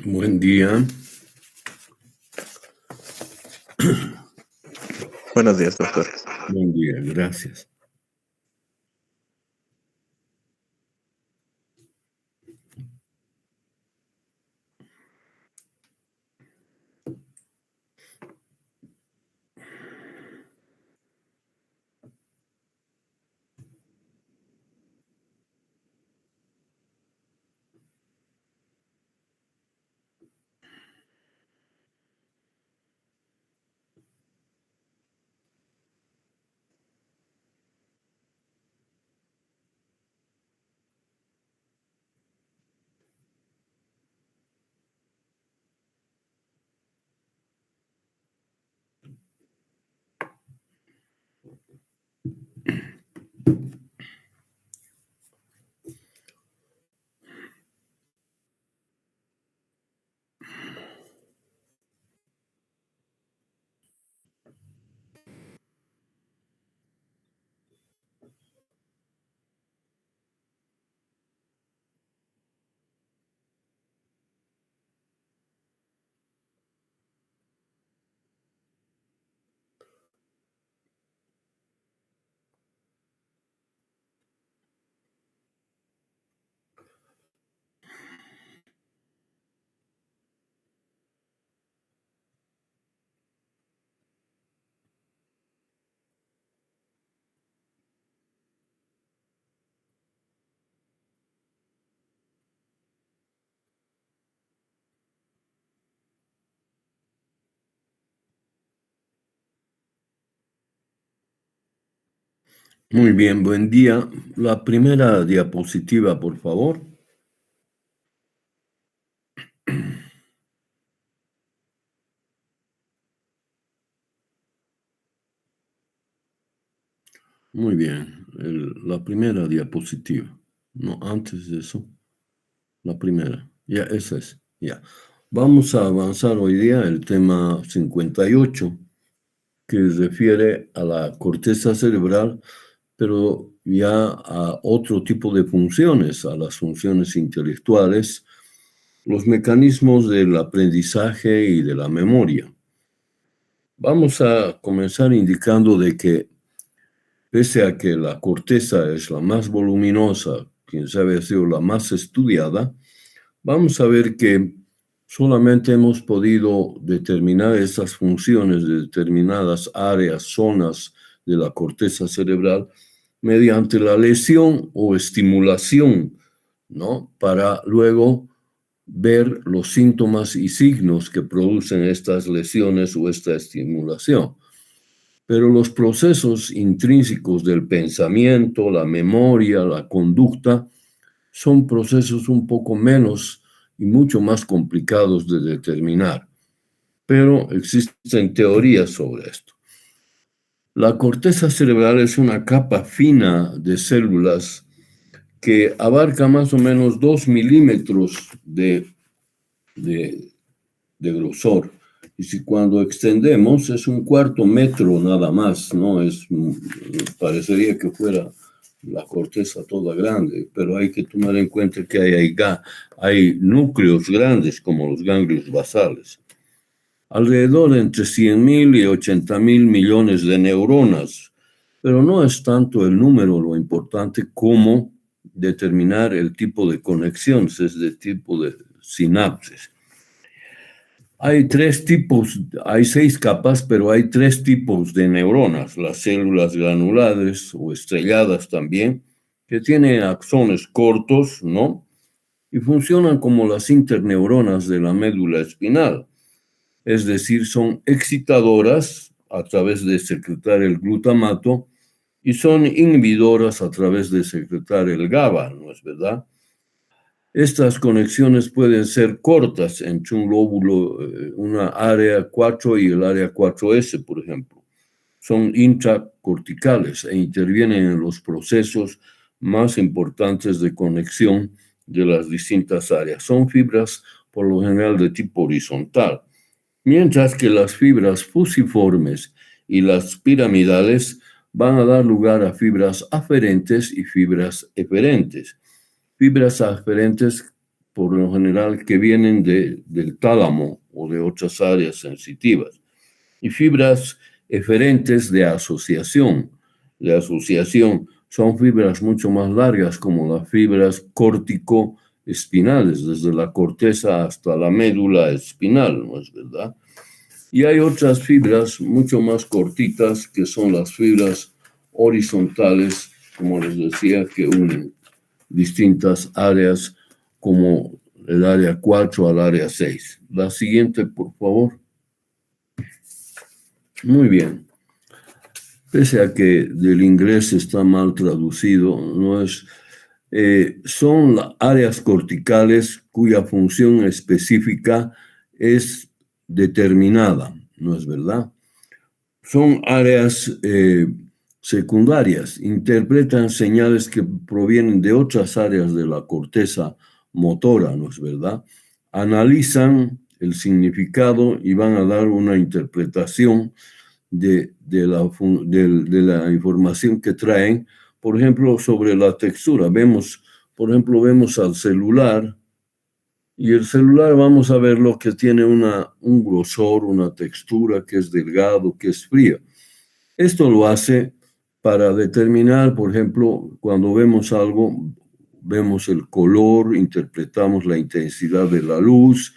Buen día. Buenos días, doctor. Buen día, gracias. Muy bien, buen día. La primera diapositiva, por favor. Muy bien, la primera diapositiva. No, antes de eso, la primera. Ya, esa es. Ya. Vamos a avanzar hoy día el tema 58, que refiere a la corteza cerebral, pero ya a otro tipo de funciones, a las funciones intelectuales, los mecanismos del aprendizaje y de la memoria. Vamos a comenzar indicando de que, pese a que la corteza es la más voluminosa, quién sabe ha sido la más estudiada, vamos a ver que solamente hemos podido determinar esas funciones de determinadas áreas, zonas de la corteza cerebral mediante la lesión o estimulación, ¿no? Para luego ver los síntomas y signos que producen estas lesiones o esta estimulación. Pero los procesos intrínsecos del pensamiento, la memoria, la conducta, son procesos un poco menos y mucho más complicados de determinar. Pero existen teorías sobre esto. La corteza cerebral es una capa fina de células que abarca más o menos 2 milímetros de grosor. Y si cuando extendemos es 1/4 metro nada más, ¿no? Parecería que fuera la corteza toda grande, pero hay que tomar en cuenta que hay núcleos grandes como los ganglios basales. Alrededor de entre 100.000 y 80.000 millones de neuronas, pero no es tanto el número lo importante como determinar el tipo de conexiones, es de tipo de sinapsis. Hay 6 capas, pero hay 3 tipos de neuronas, las células granulares o estrelladas también, que tienen axones cortos, ¿no? Y funcionan como las interneuronas de la médula espinal, es decir, son excitadoras a través de secretar el glutamato y son inhibidoras a través de secretar el GABA, ¿no es verdad? Estas conexiones pueden ser cortas entre un lóbulo, una área 4 y el área 4S, por ejemplo. Son intracorticales e intervienen en los procesos más importantes de conexión de las distintas áreas. Son fibras, por lo general, de tipo horizontal, mientras que las fibras fusiformes y las piramidales van a dar lugar a fibras aferentes y fibras eferentes. Fibras aferentes, por lo general, que vienen del tálamo o de otras áreas sensitivas. Y fibras eferentes de asociación. De asociación son fibras mucho más largas, como las fibras córtico-espinales, desde la corteza hasta la médula espinal, ¿no es verdad? Y hay otras fibras mucho más cortitas, que son las fibras horizontales, como les decía, que unen distintas áreas como el área 4 al área 6. La siguiente, por favor. Muy bien. Pese a que del inglés está mal traducido, son áreas corticales cuya función específica es determinada, ¿no es verdad? Son áreas secundarias, interpretan señales que provienen de otras áreas de la corteza motora, ¿no es verdad? Analizan el significado y van a dar una interpretación de la información que traen, por ejemplo, sobre la textura. Vemos al celular, y el celular vamos a ver lo que tiene un grosor, una textura que es delgado, que es fría. Esto lo hace para determinar, por ejemplo, cuando vemos algo, vemos el color, interpretamos la intensidad de la luz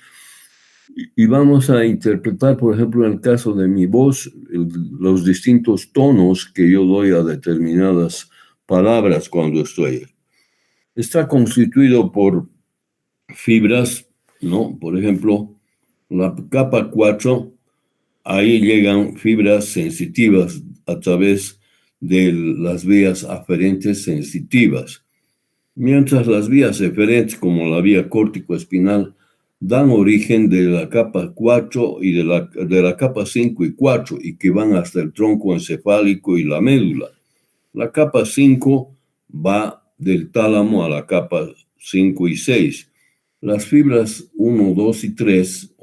y vamos a interpretar, por ejemplo, en el caso de mi voz, los distintos tonos que yo doy a determinadas palabras cuando estoy. Está constituido por fibras, ¿no? Por ejemplo, la capa 4, ahí llegan fibras sensitivas a través de las vías aferentes sensitivas, mientras las vías eferentes, como la vía córtico-espinal, dan origen de la capa 4 y de la capa 5 y 4 y que van hasta el tronco encefálico y la médula. La capa 5 va del tálamo a la capa 5 y 6. Las fibras 1, 2 y 3,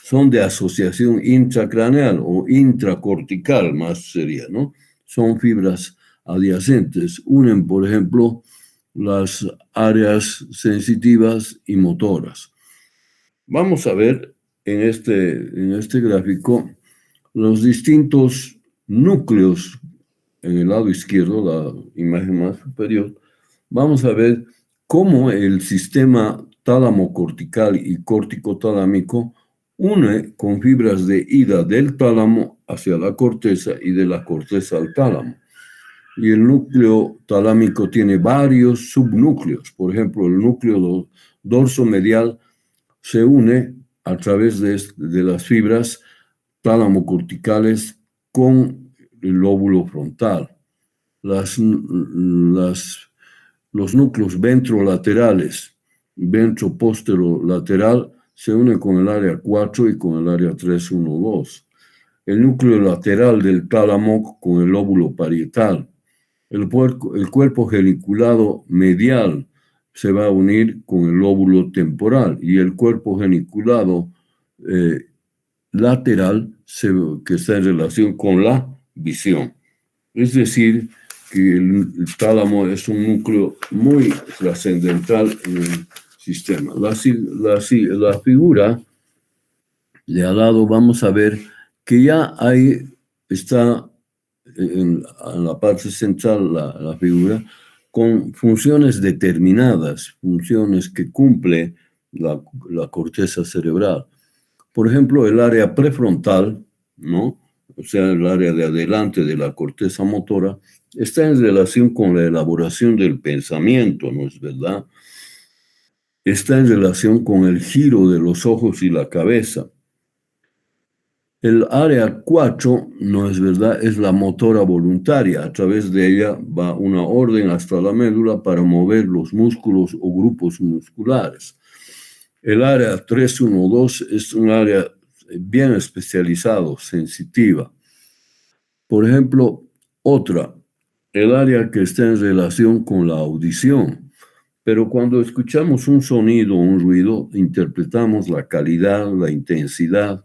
son de asociación intracraneal o intracortical, más sería, ¿no? Son fibras adyacentes. Unen, por ejemplo, las áreas sensitivas y motoras. Vamos a ver en este gráfico los distintos núcleos en el lado izquierdo, la imagen más superior. Vamos a ver cómo el sistema tálamo cortical y córtico-talámico une con fibras de ida del tálamo hacia la corteza y de la corteza al tálamo. Y el núcleo talámico tiene varios subnúcleos. Por ejemplo, el núcleo dorsomedial se une a través de las fibras tálamo-corticales con el lóbulo frontal. Los núcleos ventrolaterales, ventroposterolateral, se unen con el área 4 y con el área 3, 1, 2. El núcleo lateral del tálamo con el lóbulo parietal. El cuerpo geniculado medial se va a unir con el lóbulo temporal y el cuerpo geniculado lateral que está en relación con la visión. Es decir, que el tálamo es un núcleo muy trascendental en el sistema. La figura de al lado vamos a ver que ya está en la parte central la figura con funciones determinadas, funciones que cumple la corteza cerebral. Por ejemplo, el área prefrontal, ¿no? O sea, el área de adelante de la corteza motora, está en relación con la elaboración del pensamiento, ¿no es verdad? Está en relación con el giro de los ojos y la cabeza. El área 4, no es verdad, es la motora voluntaria. A través de ella va una orden hasta la médula para mover los músculos o grupos musculares. El área 312 es un área bien especializado, sensitiva. Por ejemplo, el área que está en relación con la audición. Pero cuando escuchamos un sonido o un ruido, interpretamos la calidad, la intensidad.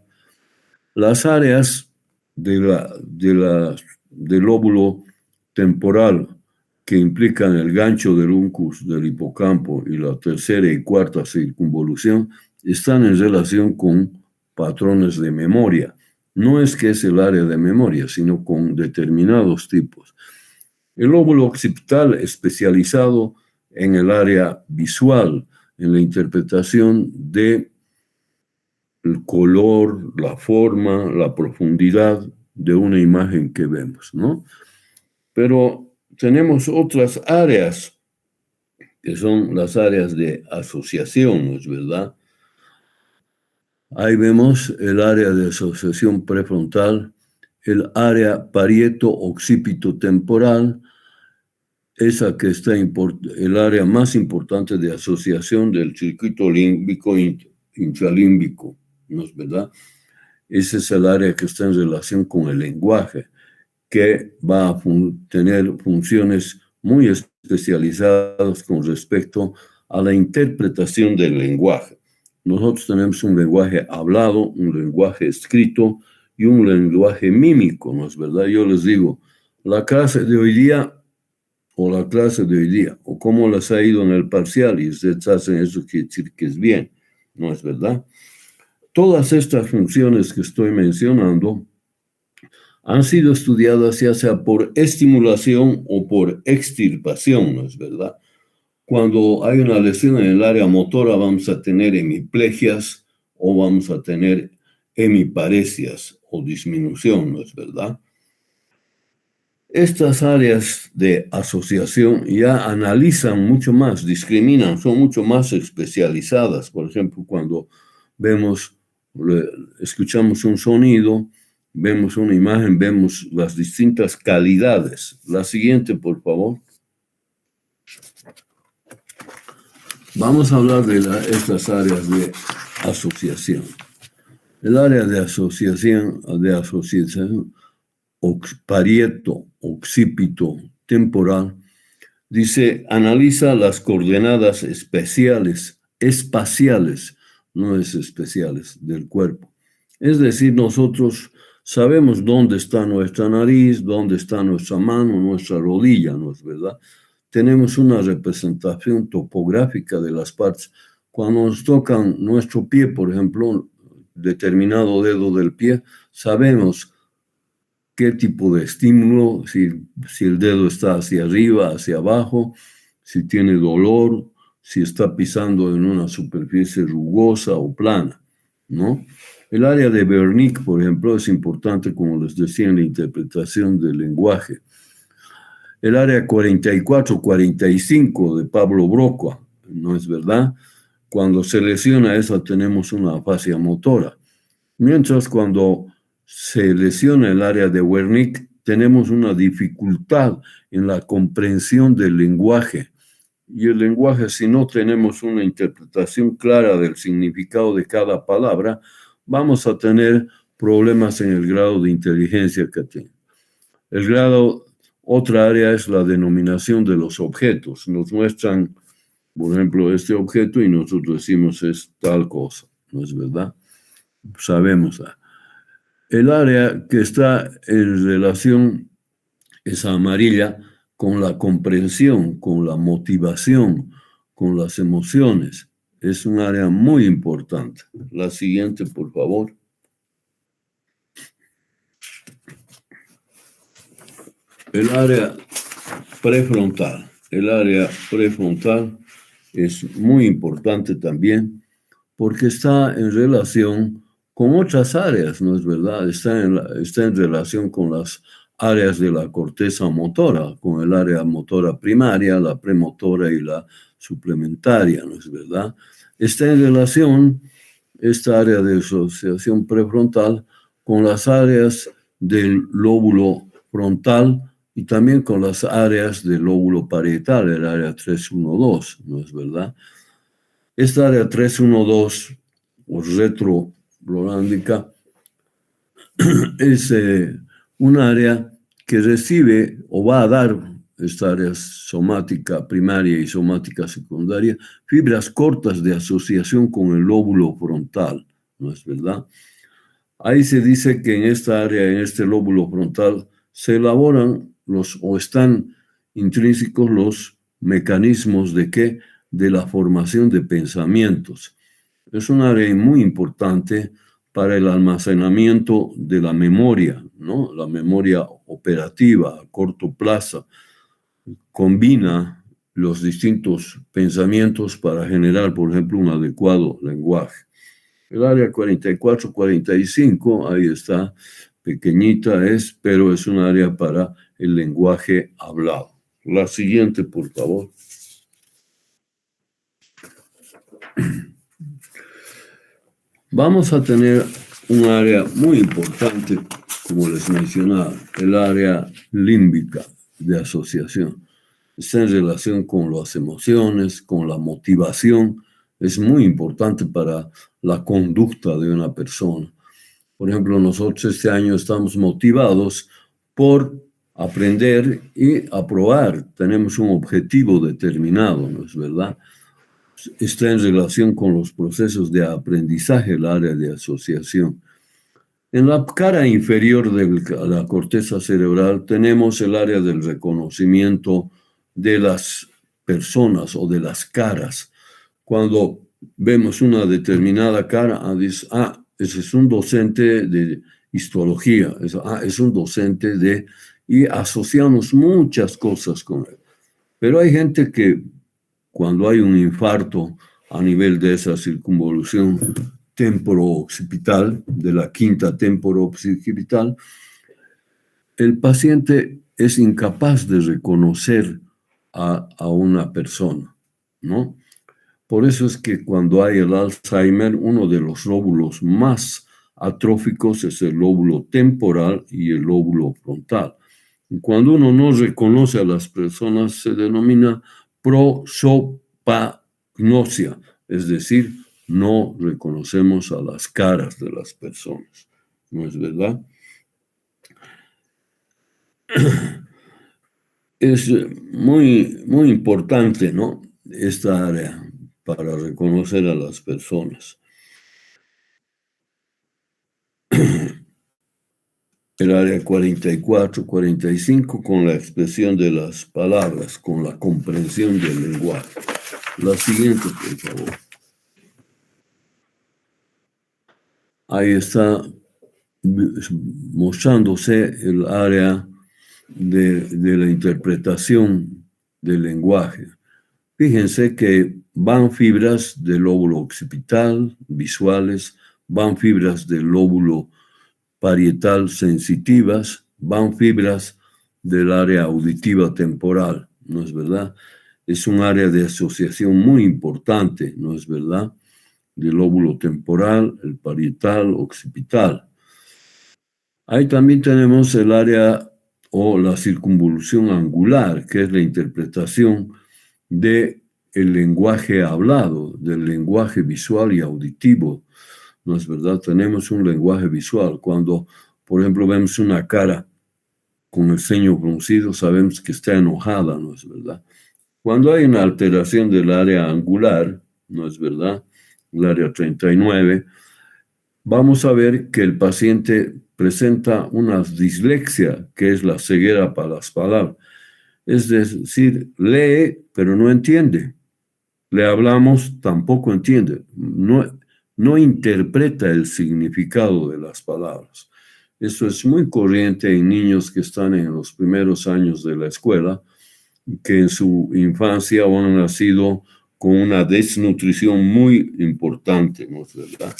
Las áreas del lóbulo temporal que implican el gancho del uncus del hipocampo y la tercera y cuarta circunvolución están en relación con patrones de memoria. No es que es el área de memoria, sino con determinados tipos. El lóbulo occipital especializado en el área visual, en la interpretación de el color, la forma, la profundidad de una imagen que vemos, ¿no? Pero tenemos otras áreas que son las áreas de asociación, ¿no es verdad? Ahí vemos el área de asociación prefrontal, el área parieto-occipito temporal, esa que está el área más importante de asociación del circuito límbico intralímbico, ¿no es verdad? Ese es el área que está en relación con el lenguaje, que va a tener funciones muy especializadas con respecto a la interpretación del lenguaje. Nosotros tenemos un lenguaje hablado, un lenguaje escrito y un lenguaje mímico, ¿no es verdad? Yo les digo, la clase de hoy día, o cómo les ha ido en el parcial, y ustedes hacen eso, quiere decir que es bien, ¿no es verdad? Todas estas funciones que estoy mencionando han sido estudiadas ya sea por estimulación o por extirpación, ¿no es verdad? Cuando hay una lesión en el área motora vamos a tener hemiplegias o vamos a tener hemiparesias o disminución, ¿no es verdad? Estas áreas de asociación ya analizan mucho más, discriminan, son mucho más especializadas. Por ejemplo, cuando escuchamos un sonido, vemos una imagen, vemos las distintas calidades. La siguiente, por favor. Vamos a hablar de estas áreas de asociación. El área de asociación, parieto, occipito, temporal, dice, analiza las coordenadas espaciales, no es especiales, del cuerpo. Es decir, nosotros sabemos dónde está nuestra nariz, dónde está nuestra mano, nuestra rodilla, ¿no es verdad? Tenemos una representación topográfica de las partes. Cuando nos tocan nuestro pie, por ejemplo, determinado dedo del pie, sabemos qué tipo de estímulo, si el dedo está hacia arriba, hacia abajo, si tiene dolor, si está pisando en una superficie rugosa o plana, ¿no? El área de Wernicke, por ejemplo, es importante, como les decía, en la interpretación del lenguaje. El área 44-45 de Pablo Broca, ¿no es verdad? Cuando se lesiona esa tenemos una afasia motora. Mientras cuando se lesiona el área de Wernicke, tenemos una dificultad en la comprensión del lenguaje. Y el lenguaje, si no tenemos una interpretación clara del significado de cada palabra, vamos a tener problemas en el grado de inteligencia que tiene. Otra área es la denominación de los objetos. Nos muestran, por ejemplo, este objeto y nosotros decimos es tal cosa, ¿no es verdad? Sabemos. El área que está en relación, esa amarilla, con la comprensión, con la motivación, con las emociones. Es un área muy importante. La siguiente, por favor. El área prefrontal. El área prefrontal es muy importante también porque está en relación con otras áreas, ¿no es verdad? Está en relación con las áreas de la corteza motora, con el área motora primaria, la premotora y la suplementaria, ¿no es verdad? Está en relación, esta área de asociación prefrontal, con las áreas del lóbulo frontal y también con las áreas del lóbulo parietal, el área 312, ¿no es verdad? Esta área 312 o retrorolándica es un área que recibe o va a dar esta área somática primaria y somática secundaria, fibras cortas de asociación con el lóbulo frontal, ¿no es verdad? Ahí se dice que en esta área, en este lóbulo frontal, se elaboran o están intrínsecos los mecanismos de ¿qué? De la formación de pensamientos. Es un área muy importante para el almacenamiento de la memoria, ¿no? La memoria operativa a corto plazo. Combina los distintos pensamientos para generar, por ejemplo, un adecuado lenguaje. El área 44-45, ahí está, pequeñita es, pero es un área para el lenguaje hablado. La siguiente, por favor. Vamos a tener un área muy importante, como les mencionaba, el área límbica de asociación. Está en relación con las emociones, con la motivación. Es muy importante para la conducta de una persona. Por ejemplo, nosotros este año estamos motivados por aprender y aprobar. Tenemos un objetivo determinado, ¿no es verdad? Está en relación con los procesos de aprendizaje, el área de asociación. En la cara inferior de la corteza cerebral tenemos el área del reconocimiento de las personas o de las caras. Cuando vemos una determinada cara, dice, ese es un docente de histología, es un docente de... Y asociamos muchas cosas con él. Pero hay gente que cuando hay un infarto a nivel de esa circunvolución temporo-occipital, de la quinta temporo-occipital, el paciente es incapaz de reconocer a una persona, ¿no? Por eso es que cuando hay el Alzheimer, uno de los lóbulos más atróficos es el lóbulo temporal y el lóbulo frontal. Cuando uno no reconoce a las personas, se denomina prosopagnosia, es decir, no reconocemos a las caras de las personas. ¿No es verdad? Es muy importante, ¿no?, esta área para reconocer a las personas. El área 44, 45, con la expresión de las palabras, con la comprensión del lenguaje. La siguiente, por favor. Ahí está mostrándose el área de la interpretación del lenguaje. Fíjense que van fibras del lóbulo occipital, visuales, van fibras del lóbulo parietal sensitivas, van fibras del área auditiva temporal, ¿no es verdad? Es un área de asociación muy importante, ¿no es verdad? Del lóbulo temporal, el parietal, occipital. Ahí también tenemos el área o la circunvolución angular, que es la interpretación del lenguaje hablado, del lenguaje visual y auditivo. ¿No es verdad? Tenemos un lenguaje visual. Cuando, por ejemplo, vemos una cara con el ceño fruncido, sabemos que está enojada, ¿no es verdad? Cuando hay una alteración del área angular, ¿no es verdad?, el área 39, vamos a ver que el paciente presenta una dislexia, que es la ceguera para las palabras. Es decir, lee, pero no entiende. Le hablamos, tampoco entiende. No interpreta el significado de las palabras. Eso es muy corriente en niños que están en los primeros años de la escuela, que en su infancia han nacido con una desnutrición muy importante, ¿no es verdad?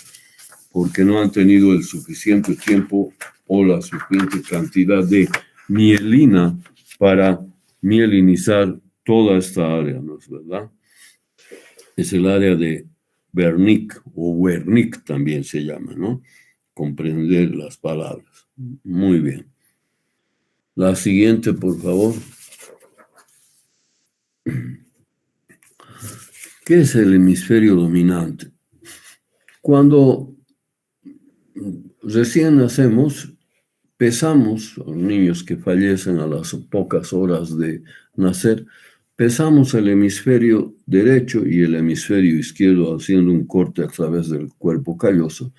Porque no han tenido el suficiente tiempo o la suficiente cantidad de mielina para mielinizar toda esta área, ¿no es verdad? Es el área de Wernicke o Wernicke también se llama, ¿no? Comprender las palabras. Muy bien. La siguiente, por favor. ¿Qué es el hemisferio dominante? Cuando recién nacemos, pesamos, los niños que fallecen a las pocas horas de nacer, pesamos el hemisferio derecho y el hemisferio izquierdo haciendo un corte a través del cuerpo calloso.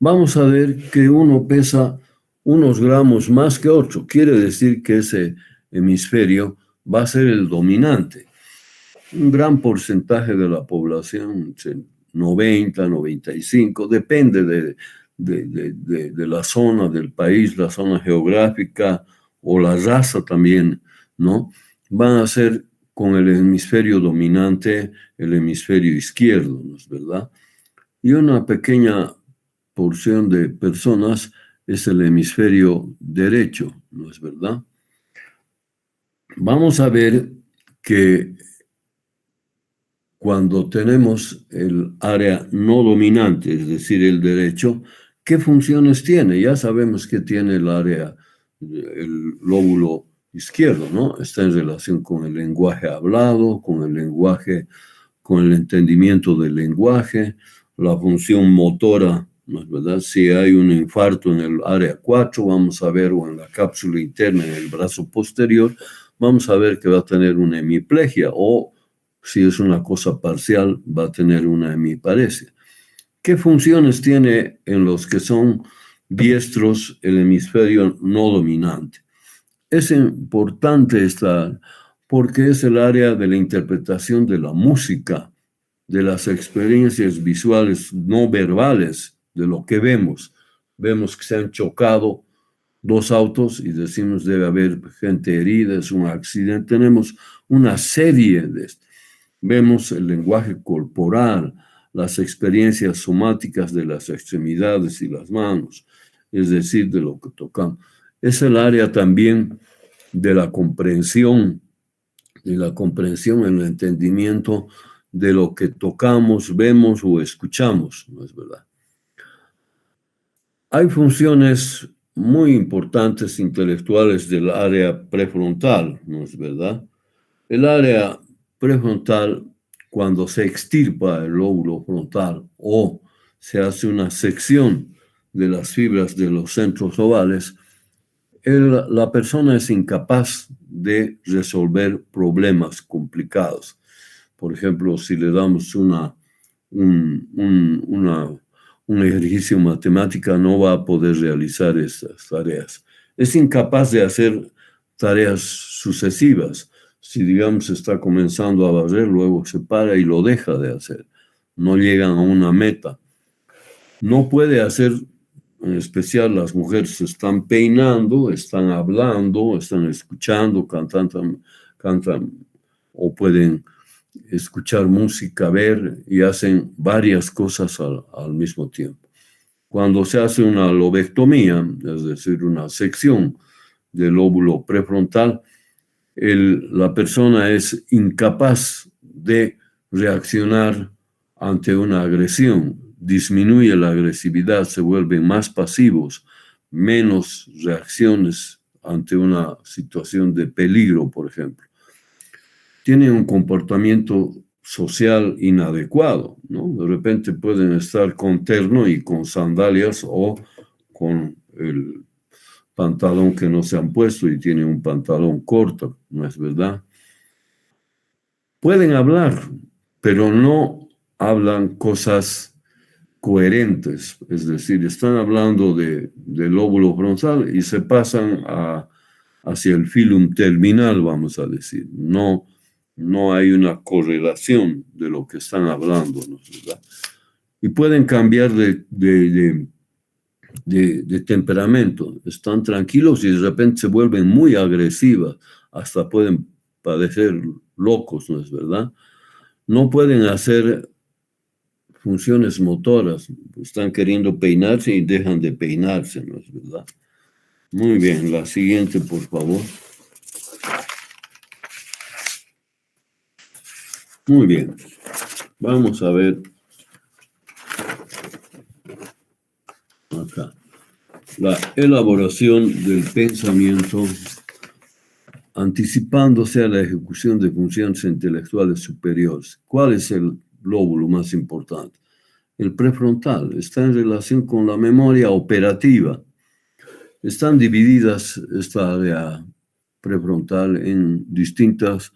Vamos a ver que uno pesa unos gramos más que otro. Quiere decir que ese hemisferio va a ser el dominante. Un gran porcentaje de la población, 90, 95, depende de la zona del país, la zona geográfica o la raza también, ¿no? Van a ser con el hemisferio dominante, el hemisferio izquierdo, ¿no es verdad? Y una pequeña porción de personas es el hemisferio derecho, ¿no es verdad? Vamos a ver que cuando tenemos el área no dominante, es decir, el derecho, ¿qué funciones tiene? Ya sabemos que tiene el área, el lóbulo izquierdo, ¿no? Está en relación con el lenguaje hablado, con el lenguaje, con el entendimiento del lenguaje, la función motora, ¿no es verdad? Si hay un infarto en el área 4, vamos a ver, o en la cápsula interna, en el brazo posterior, vamos a ver que va a tener una hemiplegia, o si es una cosa parcial, va a tener una hemiparesia. ¿Qué funciones tiene en los que son diestros el hemisferio no dominante? Es importante esta porque es el área de la interpretación de la música, de las experiencias visuales no verbales, de lo que vemos. Vemos que se han chocado dos autos y decimos debe haber gente herida, es un accidente. Tenemos una serie de esto. Vemos el lenguaje corporal, las experiencias somáticas de las extremidades y las manos, es decir, de lo que tocamos. Es el área también de la comprensión, el entendimiento de lo que tocamos, vemos o escuchamos, ¿no es verdad? Hay funciones muy importantes intelectuales del área prefrontal, ¿no es verdad? El área prefrontal, cuando se extirpa el lóbulo frontal o se hace una sección de las fibras de los centros ovales, la persona es incapaz de resolver problemas complicados. Por ejemplo, si le damos un ejercicio matemático, no va a poder realizar estas tareas. Es incapaz de hacer tareas sucesivas. Si, digamos, está comenzando a barrer, luego se para y lo deja de hacer. No llegan a una meta. No puede hacer, en especial las mujeres están peinando, están hablando, están escuchando, cantan o pueden escuchar música, ver y hacen varias cosas al mismo tiempo. Cuando se hace una lobectomía, es decir, una sección del lóbulo prefrontal, la persona es incapaz de reaccionar ante una agresión, disminuye la agresividad, se vuelven más pasivos, menos reacciones ante una situación de peligro, por ejemplo. Tienen un comportamiento social inadecuado, ¿no? De repente pueden estar con terno y con sandalias o con el pantalón que no se han puesto y tienen un pantalón corto, ¿no es verdad? Pueden hablar, pero no hablan cosas coherentes, es decir, están hablando del lóbulo frontal y se pasan hacia el filum terminal, vamos a decir. No hay una correlación de lo que están hablando, ¿no es verdad? Y pueden cambiar de temperamento, están tranquilos y de repente se vuelven muy agresivas, hasta pueden parecer locos, ¿no es verdad? No pueden hacer funciones motoras, están queriendo peinarse y dejan de peinarse, ¿no es verdad? Muy bien, la siguiente, por favor. Muy bien, vamos a ver acá. La elaboración del pensamiento anticipándose a la ejecución de funciones intelectuales superiores. ¿Cuál es el lóbulo más importante? El prefrontal está en relación con la memoria operativa. Están divididas esta área prefrontal en distintos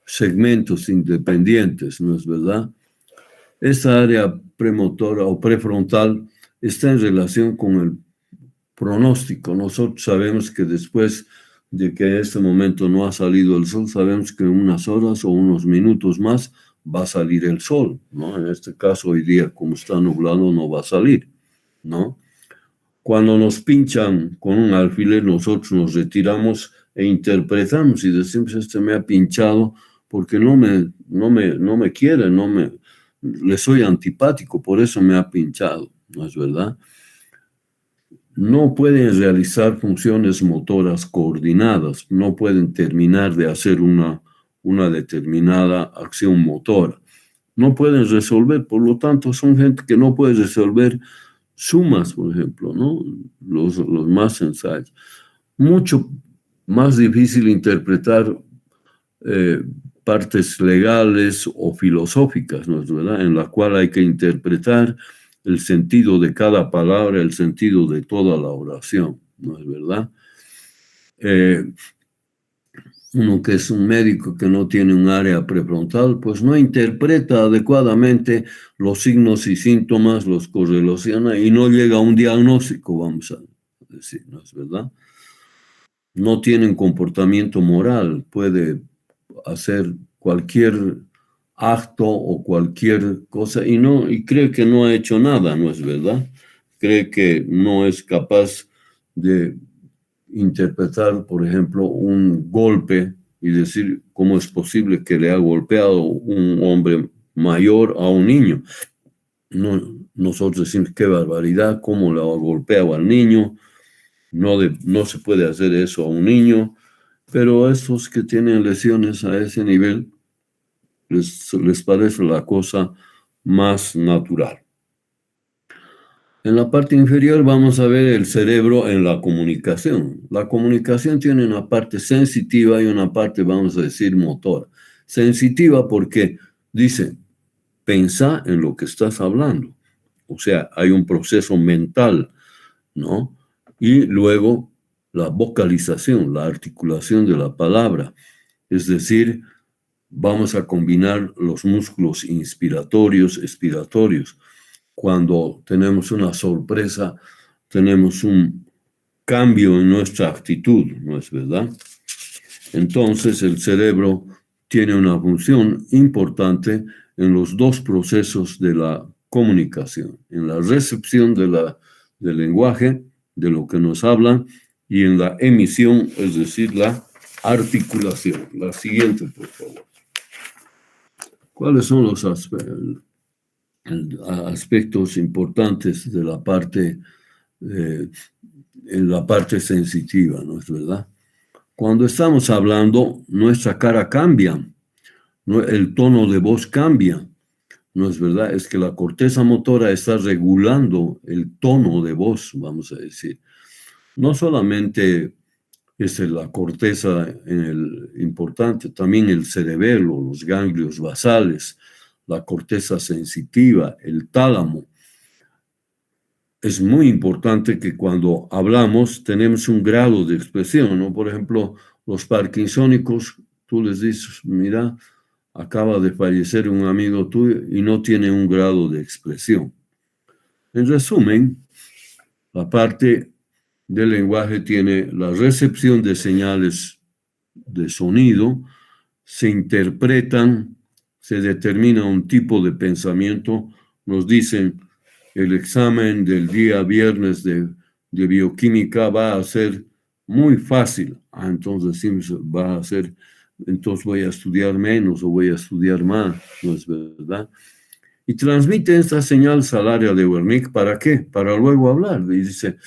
segmentos independientes, ¿no es verdad? Esta área premotora o prefrontal está en relación con el pronóstico. Nosotros sabemos que después de que en este momento no ha salido el sol, sabemos que en unas horas o unos minutos más va a salir el sol, ¿no? En este caso, hoy día, como está nublado, no va a salir, ¿no? Cuando nos pinchan con un alfiler, nosotros nos retiramos e interpretamos y decimos, este me ha pinchado porque no me quiere, le soy antipático, por eso me ha pinchado, ¿no es verdad? No pueden realizar funciones motoras coordinadas, no pueden terminar de hacer una determinada acción motora. No pueden resolver, por lo tanto, son gente que no puede resolver sumas, por ejemplo, ¿no? Los más sencillos. Mucho más difícil interpretar partes legales o filosóficas, ¿no es verdad? En la cual hay que interpretar el sentido de cada palabra, el sentido de toda la oración, ¿no es verdad? Uno que es un médico que no tiene un área prefrontal, pues no interpreta adecuadamente los signos y síntomas, los correlaciona y no llega a un diagnóstico, vamos a decir, ¿no es verdad? No tiene un comportamiento moral, puede hacer cualquier acto o cualquier cosa y cree que no ha hecho nada, ¿no es verdad? Cree que no es capaz de interpretar, por ejemplo, un golpe y decir cómo es posible que le ha golpeado un hombre mayor a un niño. No, nosotros decimos qué barbaridad, cómo le ha golpeado al niño, no se puede hacer eso a un niño, pero estos que tienen lesiones a ese nivel les parece la cosa más natural. En la parte inferior vamos a ver el cerebro en la comunicación. La comunicación tiene una parte sensitiva y una parte, vamos a decir, motora. Sensitiva porque dice, pensá en lo que estás hablando. O sea, hay un proceso mental, ¿no? Y luego la vocalización, la articulación de la palabra. Es decir, vamos a combinar los músculos inspiratorios, expiratorios. Cuando tenemos una sorpresa, tenemos un cambio en nuestra actitud, ¿no es verdad? Entonces el cerebro tiene una función importante en los dos procesos de la comunicación, en la recepción del lenguaje, de lo que nos hablan, y en la emisión, es decir, la articulación. La siguiente, por favor. ¿Cuáles son los aspectos importantes de la parte sensitiva, ¿no es verdad? Cuando estamos hablando, nuestra cara cambia, el tono de voz cambia, ¿no es verdad? Es que la corteza motora está regulando el tono de voz, vamos a decir. No solamente es la corteza importante, también el cerebelo, los ganglios basales, la corteza sensitiva, el tálamo. Es muy importante que cuando hablamos tenemos un grado de expresión, ¿no? Por ejemplo, los parkinsónicos, tú les dices, mira, acaba de fallecer un amigo tuyo y no tiene un grado de expresión. En resumen, la parte del lenguaje tiene la recepción de señales de sonido, se interpretan, se determina un tipo de pensamiento, nos dicen el examen del día viernes de bioquímica va a ser muy fácil. Entonces sí, va a ser, entonces voy a estudiar menos o voy a estudiar más, ¿no es verdad? Y transmite esta señal al área de Wernicke, ¿para qué? Para luego hablar. Y dice,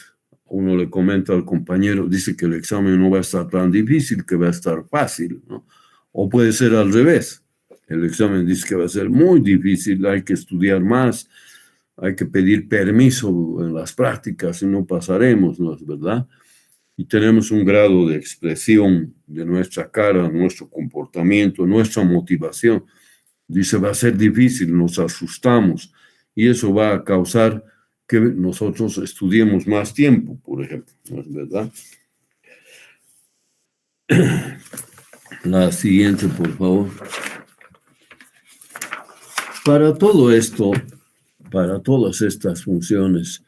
uno le comenta al compañero, dice que el examen no va a estar tan difícil, que va a estar fácil, ¿no? O puede ser al revés. El examen dice que va a ser muy difícil, hay que estudiar más, hay que pedir permiso en las prácticas y no pasaremos, ¿no es verdad? Y tenemos un grado de expresión de nuestra cara, nuestro comportamiento, nuestra motivación. Dice, va a ser difícil, nos asustamos y eso va a causar que nosotros estudiemos más tiempo, por ejemplo, ¿no es verdad? La siguiente, por favor. Para todo esto, para todas estas funciones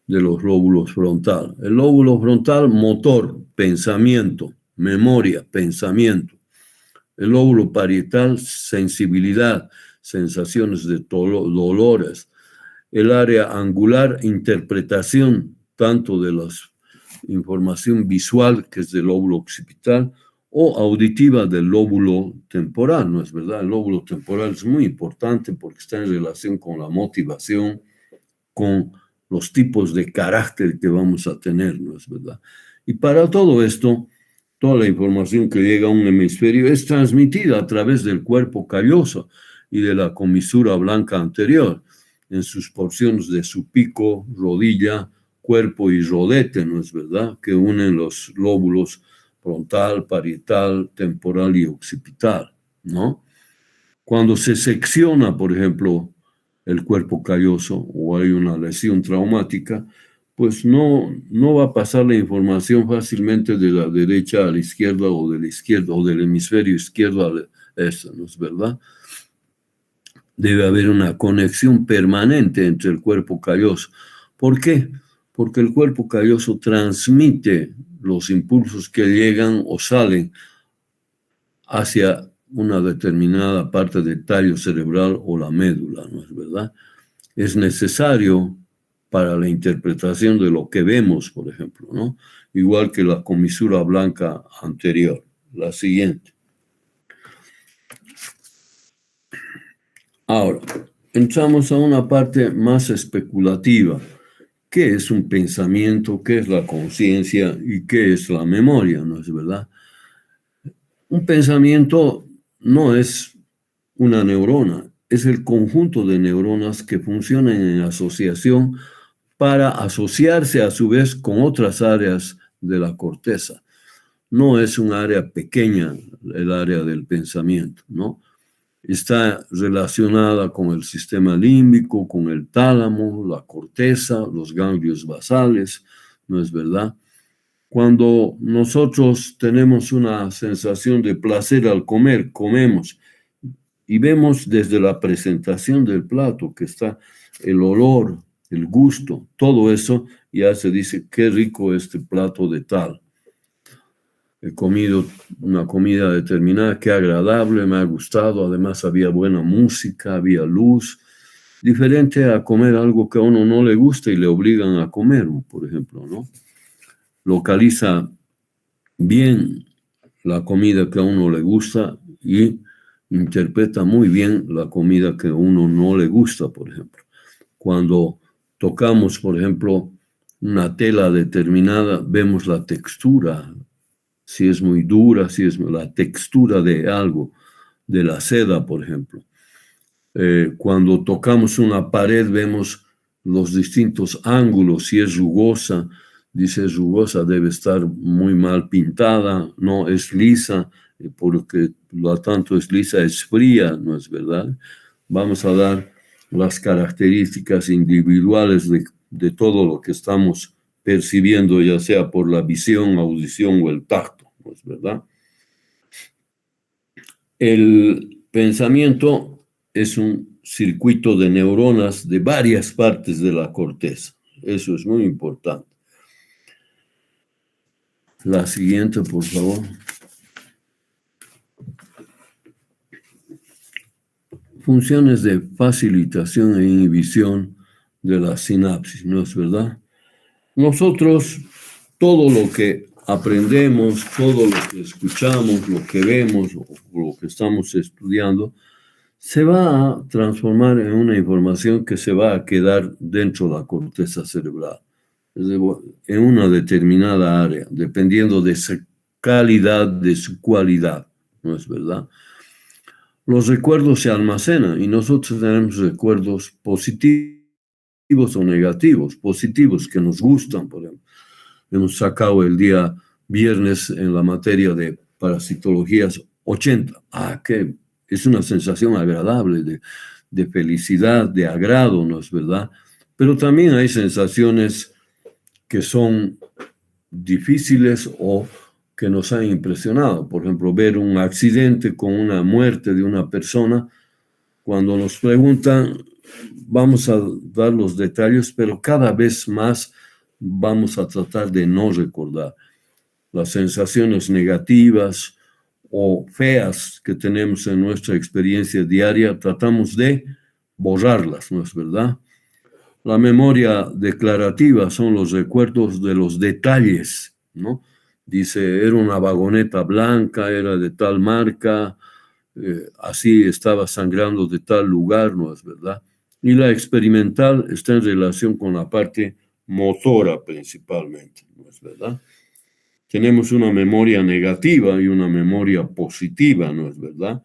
de los lóbulos frontal, el lóbulo frontal, motor, pensamiento, memoria, pensamiento. El lóbulo parietal, sensibilidad, sensaciones de dolores. El área angular, interpretación, tanto de la información visual, que es del lóbulo occipital, o auditiva del lóbulo temporal, ¿no es verdad? El lóbulo temporal es muy importante porque está en relación con la motivación, con los tipos de carácter que vamos a tener, ¿no es verdad? Y para todo esto, toda la información que llega a un hemisferio es transmitida a través del cuerpo calloso y de la comisura blanca anterior, en sus porciones de su pico, rodilla, cuerpo y rodete, ¿no es verdad?, que unen los lóbulos frontal, parietal, temporal y occipital, ¿no? Cuando se secciona, por ejemplo, el cuerpo calloso o hay una lesión traumática, pues no va a pasar la información fácilmente de la derecha a la izquierda o de la izquierda o del hemisferio izquierdo a esta, ¿no es verdad? Debe haber una conexión permanente entre el cuerpo calloso. ¿Por qué? Porque el cuerpo calloso transmite los impulsos que llegan o salen hacia una determinada parte del tallo cerebral o la médula, ¿no es verdad? Es necesario para la interpretación de lo que vemos, por ejemplo, ¿no? Igual que la comisura blanca anterior. La siguiente. Ahora, entramos a una parte más especulativa. ¿Qué es un pensamiento? ¿Qué es la conciencia? ¿Y qué es la memoria? ¿No es verdad? Un pensamiento no es una neurona, es el conjunto de neuronas que funcionan en asociación para asociarse a su vez con otras áreas de la corteza. No es un área pequeña, el área del pensamiento, ¿no? Está relacionada con el sistema límbico, con el tálamo, la corteza, los ganglios basales, ¿no es verdad? Cuando nosotros tenemos una sensación de placer al comer, comemos y vemos desde la presentación del plato que está el olor, el gusto, todo eso, ya se dice, qué rico este plato de tal. He comido una comida determinada, qué agradable, me ha gustado, además había buena música, había luz, diferente a comer algo que a uno no le gusta y le obligan a comer, por ejemplo, ¿no? Localiza bien la comida que a uno le gusta y interpreta muy bien la comida que a uno no le gusta, por ejemplo. Cuando tocamos, por ejemplo, una tela determinada, vemos la textura, si es muy dura, si es la textura de algo, de la seda, por ejemplo. Cuando tocamos una pared, vemos los distintos ángulos, si es rugosa, dice es rugosa, debe estar muy mal pintada, no es lisa, porque lo tanto es lisa, es fría, ¿no es verdad? Vamos a dar las características individuales de todo lo que estamos percibiendo, ya sea por la visión, audición o el tacto, ¿no es verdad? El pensamiento es un circuito de neuronas de varias partes de la corteza. Eso es muy importante. La siguiente, por favor. Funciones de facilitación e inhibición de la sinapsis, ¿no es verdad? Nosotros, todo lo que aprendemos, todo lo que escuchamos, lo que vemos, o lo que estamos estudiando, se va a transformar en una información que se va a quedar dentro de la corteza cerebral, en una determinada área, dependiendo de su calidad, de su cualidad, ¿no es verdad? Los recuerdos se almacenan y nosotros tenemos recuerdos positivos o negativos, positivos que nos gustan, por ejemplo. Hemos sacado el día viernes en la materia de parasitologías 80. Que es una sensación agradable de felicidad, de agrado, ¿no es verdad? Pero también hay sensaciones que son difíciles o que nos han impresionado. Por ejemplo, ver un accidente con una muerte de una persona. Cuando nos preguntan, vamos a dar los detalles, pero cada vez más vamos a tratar de no recordar las sensaciones negativas o feas que tenemos en nuestra experiencia diaria, tratamos de borrarlas, ¿no es verdad? La memoria declarativa son los recuerdos de los detalles, ¿no? Dice, era una vagoneta blanca, era de tal marca, así estaba sangrando de tal lugar, ¿no es verdad? Y la experimental está en relación con la parte motora principalmente, ¿no es verdad? Tenemos una memoria negativa y una memoria positiva, ¿no es verdad?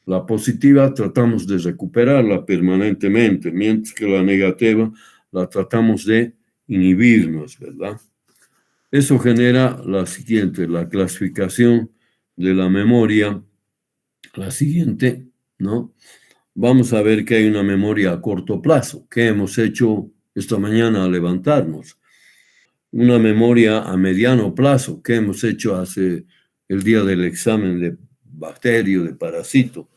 La positiva tratamos de recuperarla permanentemente, mientras que la negativa la tratamos de inhibir, ¿no es verdad? Eso genera la siguiente, la clasificación de la memoria, la siguiente, ¿no? Vamos a ver que hay una memoria a corto plazo. ¿Qué hemos hecho esta mañana al levantarnos? Una memoria a mediano plazo. ¿Qué hemos hecho hace el día del examen de bacterio, de parásito?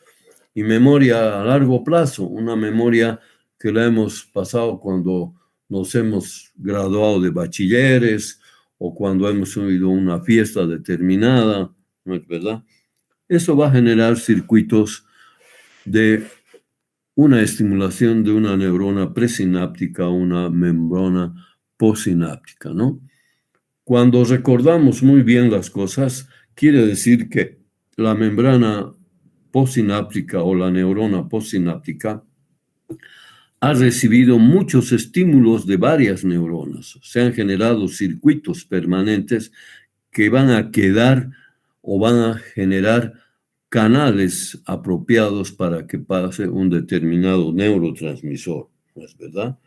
Y memoria a largo plazo, una memoria que la hemos pasado cuando nos hemos graduado de bachilleres o cuando hemos ido a una fiesta determinada, ¿no es verdad? Eso va a generar circuitos de una estimulación de una neurona presináptica o una membrana postsináptica, ¿no? Cuando recordamos muy bien las cosas, quiere decir que la membrana postsináptica o la neurona postsináptica ha recibido muchos estímulos de varias neuronas. Se han generado circuitos permanentes que van a quedar o van a generar canales apropiados para que pase un determinado neurotransmisor, ¿no es verdad?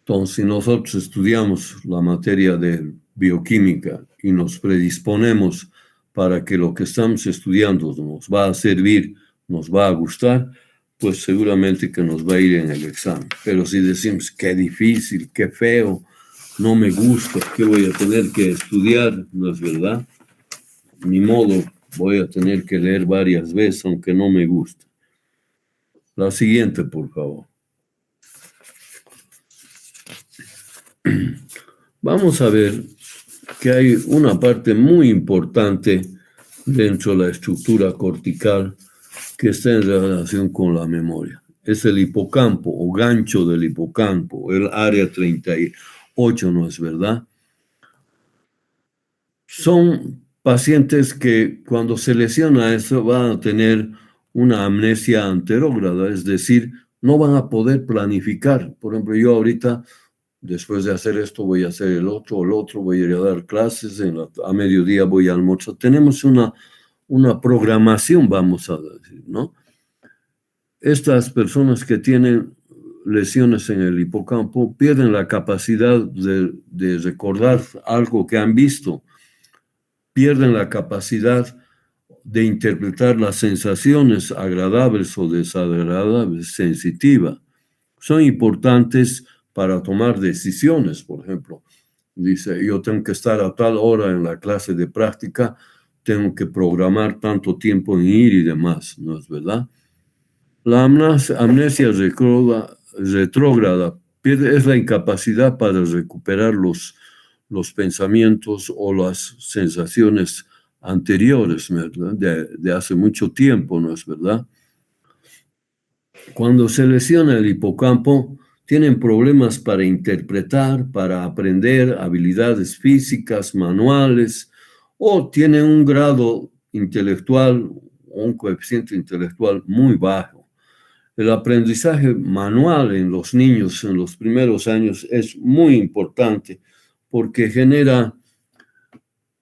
Entonces, si nosotros estudiamos la materia de bioquímica y nos predisponemos para que lo que estamos estudiando nos va a servir, nos va a gustar, pues seguramente que nos va a ir en el examen. Pero si decimos qué difícil, qué feo, no me gusta, que voy a tener que estudiar, no es verdad. Ni modo, voy a tener que leer varias veces, aunque no me guste. La siguiente, por favor. Vamos a ver que hay una parte muy importante dentro de la estructura cortical que está en relación con la memoria. Es el hipocampo o gancho del hipocampo, el área 38, ¿no es verdad? Son pacientes que cuando se lesiona eso van a tener una amnesia anterógrada, es decir, no van a poder planificar. Por ejemplo, yo ahorita, después de hacer esto, voy a hacer el otro, voy a ir a dar clases, a mediodía voy a almorzar. Tenemos una programación, vamos a decir, ¿no? Estas personas que tienen lesiones en el hipocampo pierden la capacidad de recordar algo que han visto, pierden la capacidad de interpretar las sensaciones agradables o desagradables sensitivas. Son importantes para tomar decisiones, por ejemplo. Dice, yo tengo que estar a tal hora en la clase de práctica, tengo que programar tanto tiempo en ir y demás, ¿no es verdad? La amnesia retrógrada es la incapacidad para recuperar los pensamientos o las sensaciones anteriores, ¿verdad? De hace mucho tiempo, ¿no es verdad? Cuando se lesiona el hipocampo, tienen problemas para interpretar, para aprender habilidades físicas, manuales, o tienen un grado intelectual o un coeficiente intelectual muy bajo. El aprendizaje manual en los niños en los primeros años es muy importante porque genera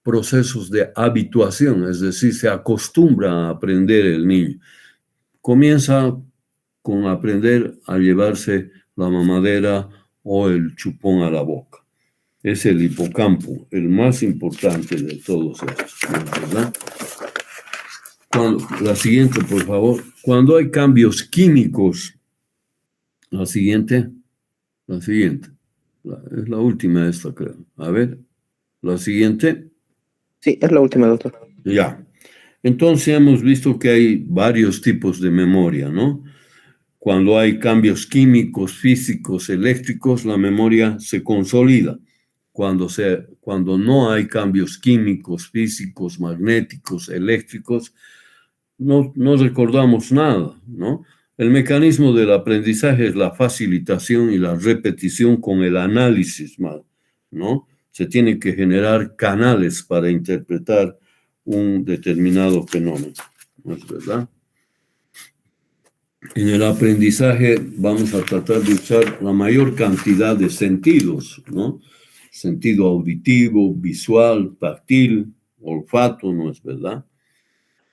procesos de habituación, es decir, se acostumbra a aprender el niño. Comienza con aprender a llevarse la mamadera o el chupón a la boca. Es el hipocampo, el más importante de todos estos, ¿verdad? La siguiente, por favor. Cuando hay cambios químicos, la siguiente. Es la última esta, creo. A ver, la siguiente. Sí, es la última, doctor. Ya. Entonces hemos visto que hay varios tipos de memoria, ¿no? Cuando hay cambios químicos, físicos, eléctricos, la memoria se consolida. Cuando no hay cambios químicos, físicos, magnéticos, eléctricos, no recordamos nada, ¿no? El mecanismo del aprendizaje es la facilitación y la repetición con el análisis, ¿no? Se tiene que generar canales para interpretar un determinado fenómeno, ¿no es verdad? En el aprendizaje vamos a tratar de usar la mayor cantidad de sentidos, ¿no? Sentido auditivo, visual, táctil, olfato, ¿no es verdad?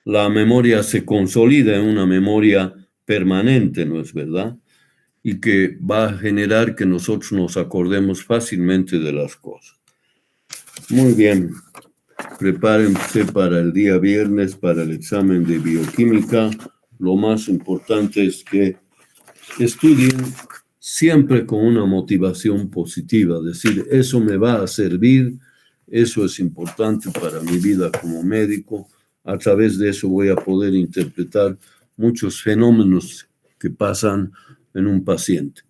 La memoria se consolida en una memoria permanente, ¿no es verdad? Y que va a generar que nosotros nos acordemos fácilmente de las cosas. Muy bien. Prepárense para el día viernes, para el examen de bioquímica. Lo más importante es que estudien siempre con una motivación positiva, decir, eso me va a servir, eso es importante para mi vida como médico, a través de eso voy a poder interpretar muchos fenómenos que pasan en un paciente.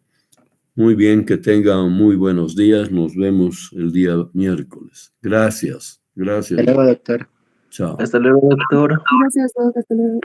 Muy bien, que tengan muy buenos días, nos vemos el día miércoles. Gracias. Hasta luego, doctor. Chao. Hasta luego, doctor. Gracias, doctor. Hasta luego.